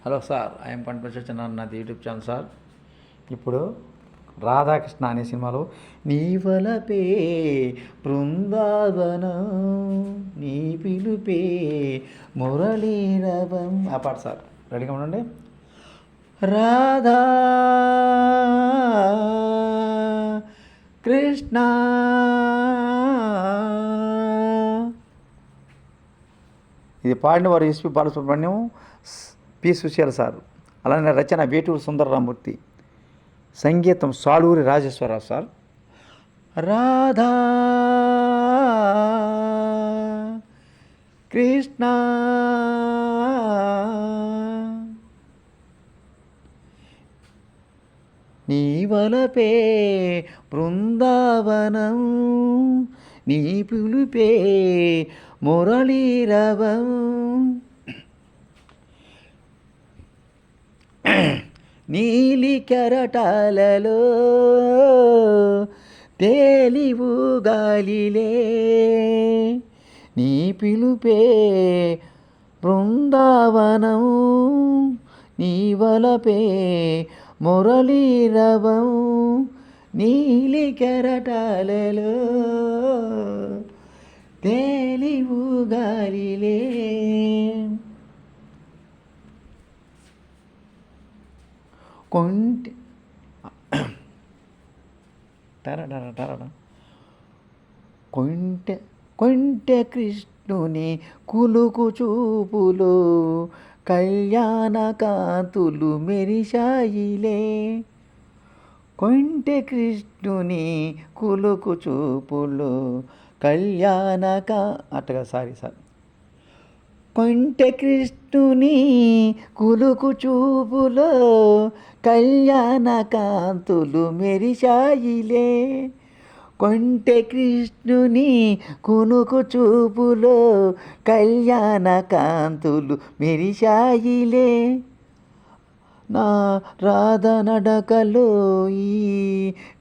Hello sir, I'm పండిత సత్యనారాయణ, నాది YouTube channel sir. ఇప్పుడు రాధాకృష్ణ అనే సినిమాలో నీవలపే బృందావనం నీ పిలుపే మురళీరవం ఆ పాట సార్. రెడీగా ఉండండి. రాధా కృష్ణ ఇది పాడిన వారు ఎస్పి బాలసుబ్రహ్మణ్యం, పి సుశీల సార్. అలానే రచన వేటూరు సుందరరామూర్తి, సంగీతం సాలూరి రాజేశ్వరరావు సార్. రాధా కృష్ణ నీ వలపే బృందావనం నీ పిలుపే మురళీరవం నీలి కెరటాలలో తేలివు గాలిలే నీ పిలుపే బృందావనం నీ వలపే మురళీరవం నీలి కెరటాలలో తేలివు గాలిలే. కొంటె కొంటె కొంటె కృష్ణుని కులుకు చూపులు కళ్యాణ కాంతులు మెరిశాయిలే. కొంటె కృష్ణుని కులుకు చూపులు అట్టగా సార్. కొంటె కృష్ణుని కులుకు చూపులో కళ్యాణ కాంతులు మెరిశాయిలే. కొంటె కృష్ణుని కునుకు చూపులో కళ్యాణ కాంతులు మెరిశాయిలే. నా రాధ నడకలో ఈ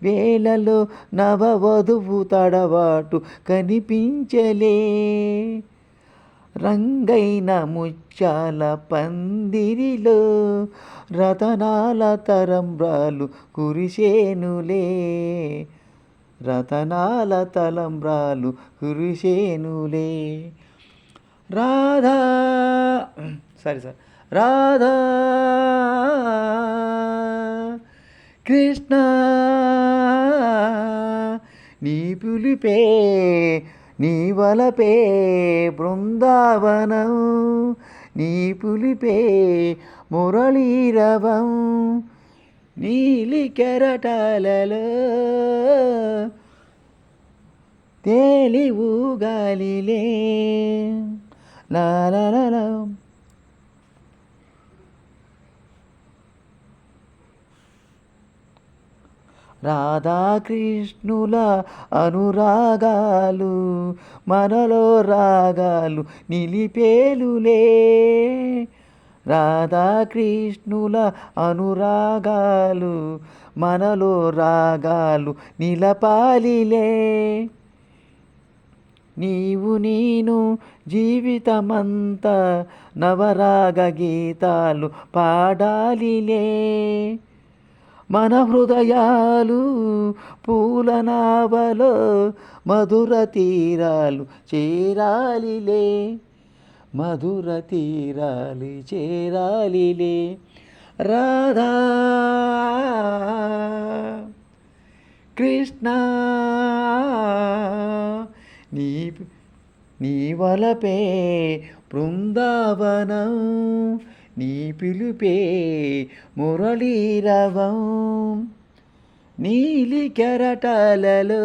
వేళలో నవవధువు తడబాటు కనిపించలే. రంగైన ముత్యాల పందిరిలో రతనాల తలంబ్రాలు కురిసేనులే. రతనాల తలంబ్రాలు కురిసేనులే. రాధా సార్ రాధా కృష్ణ నీ పిలుపే నీ వలపే బృందావనం నీ పిలుపే మురళీరవం నీలి కెరటాలలో తేలివు గాలిలే. లాలా రాధాకృష్ణుల అనురాగాలు మనలో రాగాలు నిలిపేలులే. రాధాకృష్ణుల అనురాగాలు మనలో రాగాలు నిలపాలిలే. నీవు నేను జీవితమంతా నవరాగ గీతాలు పాడాలిలే. మన హృదయాలు పూల నావలో మధుర తీరాలు చేరాలిలే. మధుర తీరాలు చేరాలిలే. రాధా కృష్ణ నీ వలపే బృందావనం నీ పిలుపే మురళీరవం నీలి కెరటాలలో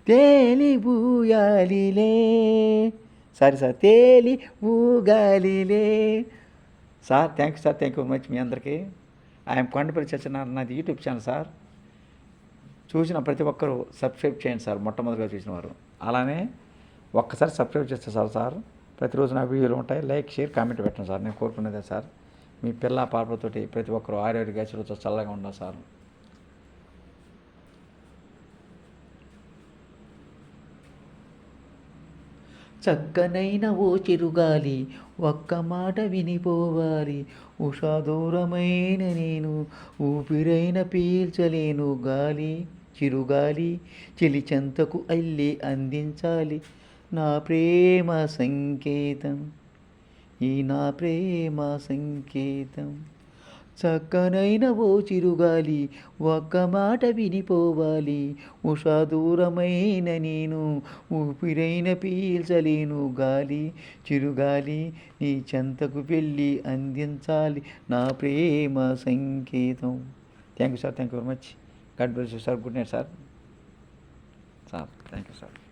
తేలి ఊయాలిలే. సార్ తేలి ఊగాలిలే. Sir thank you very much మీ అందరికీ. ఐఎమ్ కొండపల్లి సత్యనారాయణ, నాది యూట్యూబ్ ఛానల్ సార్. చూసిన ప్రతి ఒక్కరూ సబ్స్క్రైబ్ చేయండి సార్, మొట్టమొదటిగా చూసిన వారు. అలానే ఒక్కసారి సబ్స్క్రైబ్ చేస్తే సార్ ప్రతిరోజు నా వీడియోలు ఉంటాయి. లైక్, షేర్, కామెంట్ పెట్టండి సార్. నేను కోరుకునేదే సార్, మీ పిల్ల పాపలతోటి ప్రతి ఒక్కరూ ఆరోగ్య చల్లగా ఉండాలి సార్. చక్కనైన ఓ చిరుగాలి ఒక్క మాట వినిపోవాలి. ఉషా దూరమైన నేను ఊపిరైన పీల్చలేను గాలి. చిరుగాలి చెలి చెంతకు అల్లి అందించాలి నా ప్రేమ సంకేతం. ఈ నా ప్రేమ సంకేతం. చక్కనైన ఓ చిరుగాలి ఒక్క మాట వినిపోవాలి. ఉషా దూరమైన నేను ఊపిరైన పీల్చలేను గాలి. చిరుగాలి నీ చెంతకు వెళ్ళి అందించాలి నా ప్రేమ సంకేతం. Thank you sir, thank you very much. God bless you sir. Good night sir. Sir thank you sir.